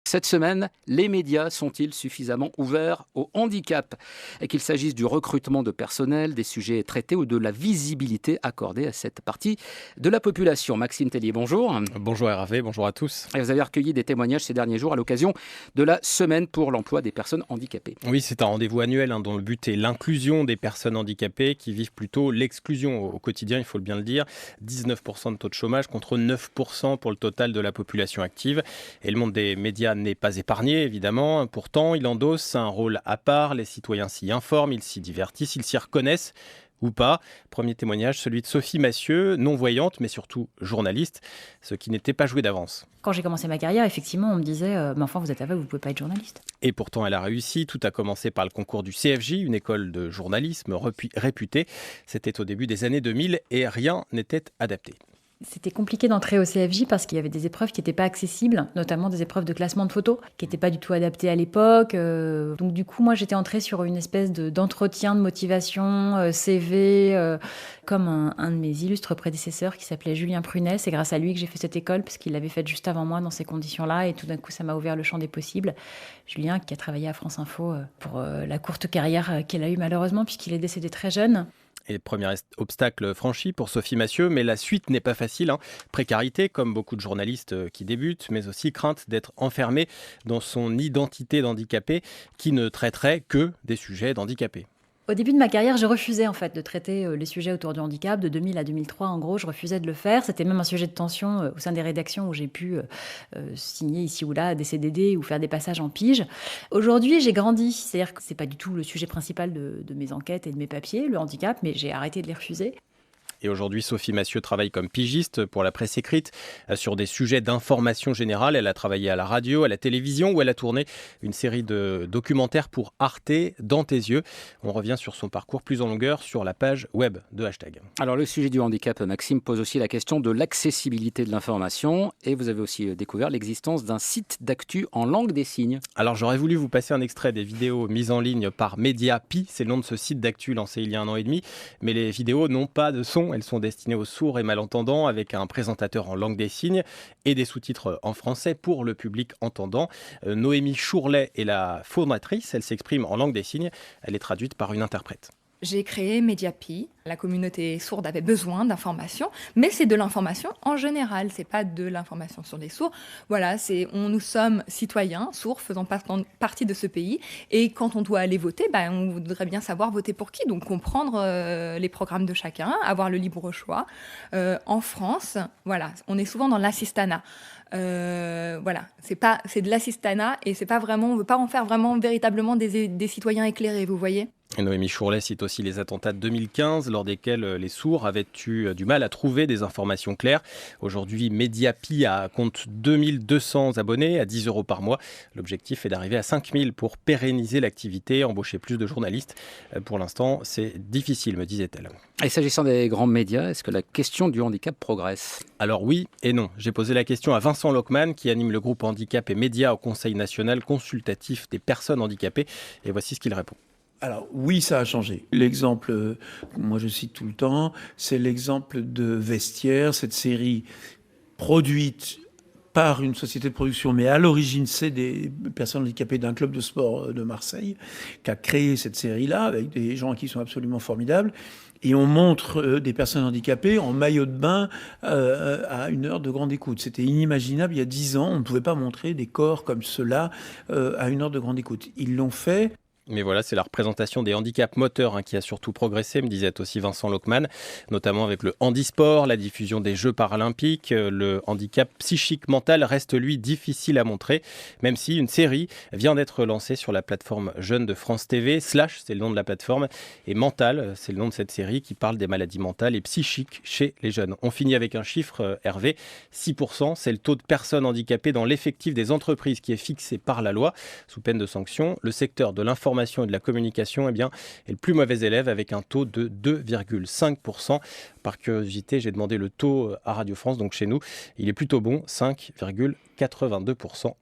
Cette semaine, les médias sont-ils suffisamment ouverts au handicap? Et qu'il s'agisse du recrutement de personnel, des sujets traités ou de la visibilité accordée à cette partie de la population. Maxime Tellier, bonjour. Bonjour Hervé, bonjour à tous. Et vous avez recueilli des témoignages ces derniers jours à l'occasion de la semaine pour l'emploi des personnes handicapées. Oui, c'est un rendez-vous annuel dont le but est l'inclusion des personnes handicapées qui vivent plutôt l'exclusion au quotidien, il faut bien le dire. 19% de taux de chômage contre 9% pour le total de la population active. Et le monde des médias n'est pas épargné, évidemment. Pourtant, il endosse un rôle à part. Les citoyens s'y informent, ils s'y divertissent, ils s'y reconnaissent ou pas. Premier témoignage, celui de Sophie Massieu, non-voyante, mais surtout journaliste, ce qui n'était pas joué d'avance. Quand j'ai commencé ma carrière, effectivement, on me disait mais enfin, vous êtes aveugle, vous ne pouvez pas être journaliste. Et pourtant, elle a réussi. Tout a commencé par le concours du CFJ, une école de journalisme réputée. C'était au début des années 2000 et rien n'était adapté. C'était compliqué d'entrer au CFJ parce qu'il y avait des épreuves qui n'étaient pas accessibles, notamment des épreuves de classement de photos qui n'étaient pas du tout adaptées à l'époque. Donc du coup, moi, j'étais entrée sur une espèce d'entretien de motivation, CV, comme un de mes illustres prédécesseurs qui s'appelait Julien Prunet. C'est grâce à lui que j'ai fait cette école parce qu'il l'avait faite juste avant moi dans ces conditions-là et tout d'un coup, ça m'a ouvert le champ des possibles. Julien qui a travaillé à France Info pour la courte carrière qu'elle a eue malheureusement puisqu'il est décédé très jeune. Et premier obstacle franchi pour Sophie Massieu, mais la suite n'est pas facile. Précarité, comme beaucoup de journalistes qui débutent, mais aussi crainte d'être enfermé dans son identité d'handicapé qui ne traiterait que des sujets d'handicapés. Au début de ma carrière, j'ai refusé en fait de traiter les sujets autour du handicap. De 2000 à 2003, en gros, je refusais de le faire. C'était même un sujet de tension au sein des rédactions où j'ai pu signer ici ou là des CDD ou faire des passages en pige. Aujourd'hui, j'ai grandi. C'est-à-dire que c'est pas du tout le sujet principal de mes enquêtes et de mes papiers, le handicap, mais j'ai arrêté de les refuser. Et aujourd'hui, Sophie Massieu travaille comme pigiste pour la presse écrite sur des sujets d'information générale. Elle a travaillé à la radio, à la télévision, où elle a tourné une série de documentaires pour Arte, Dans tes yeux. On revient sur son parcours plus en longueur sur la page web de Hashtag. Alors le sujet du handicap, Maxime, pose aussi la question de l'accessibilité de l'information. Et vous avez aussi découvert l'existence d'un site d'actu en langue des signes. Alors j'aurais voulu vous passer un extrait des vidéos mises en ligne par Mediapi. C'est le nom de ce site d'actu lancé il y a 1 an et demi. Mais les vidéos n'ont pas de son. Elles sont destinées aux sourds et malentendants avec un présentateur en langue des signes et des sous-titres en français pour le public entendant. Noémie Chourlet est la formatrice. Elle s'exprime en langue des signes. Elle est traduite par une interprète. J'ai créé Mediapi. La communauté sourde avait besoin d'informations, mais c'est de l'information en général, c'est pas de l'information sur les sourds. Voilà, nous sommes citoyens, sourds, faisant partie de ce pays, et quand on doit aller voter, on voudrait bien savoir voter pour qui, donc comprendre les programmes de chacun, avoir le libre choix. En France, voilà, on est souvent dans l'assistanat. Voilà, c'est de l'assistanat et c'est pas vraiment, on veut pas en faire vraiment véritablement des citoyens éclairés, vous voyez. Et Noémie Chourlet cite aussi les attentats de 2015, lors desquels les sourds avaient eu du mal à trouver des informations claires. Aujourd'hui, Mediapi compte 2200 abonnés à 10 € par mois. L'objectif est d'arriver à 5000 pour pérenniser l'activité, embaucher plus de journalistes. Pour l'instant, c'est difficile, me disait-elle. Et s'agissant des grands médias, est-ce que la question du handicap progresse? Alors oui et non. J'ai posé la question à Vincent Lockman, qui anime le groupe Handicap et Médias au Conseil national consultatif des personnes handicapées. Et voici ce qu'il répond. Alors oui, ça a changé. L'exemple que moi je cite tout le temps, c'est l'exemple de Vestiaire, cette série produite par une société de production, mais à l'origine c'est des personnes handicapées d'un club de sport de Marseille qui a créé cette série-là avec des gens qui sont absolument formidables. Et on montre des personnes handicapées en maillot de bain à 1 heure de grande écoute. C'était inimaginable il y a 10 ans, on ne pouvait pas montrer des corps comme ceux-là à 1 heure de grande écoute. Ils l'ont fait. Mais voilà, c'est la représentation des handicaps moteurs qui a surtout progressé, me disait aussi Vincent Lockman, notamment avec le handisport, la diffusion des Jeux paralympiques. Le handicap psychique mental reste, lui, difficile à montrer, même si une série vient d'être lancée sur la plateforme Jeunes de France TV. Slash, c'est le nom de la plateforme, et Mental, c'est le nom de cette série qui parle des maladies mentales et psychiques chez les jeunes. On finit avec un chiffre, Hervé, 6%, c'est le taux de personnes handicapées dans l'effectif des entreprises qui est fixé par la loi, sous peine de sanction. Le secteur de l'information et de la communication est le plus mauvais élève avec un taux de 2,5%. Par curiosité, j'ai demandé le taux à Radio France, donc chez nous, il est plutôt bon, 5,82%.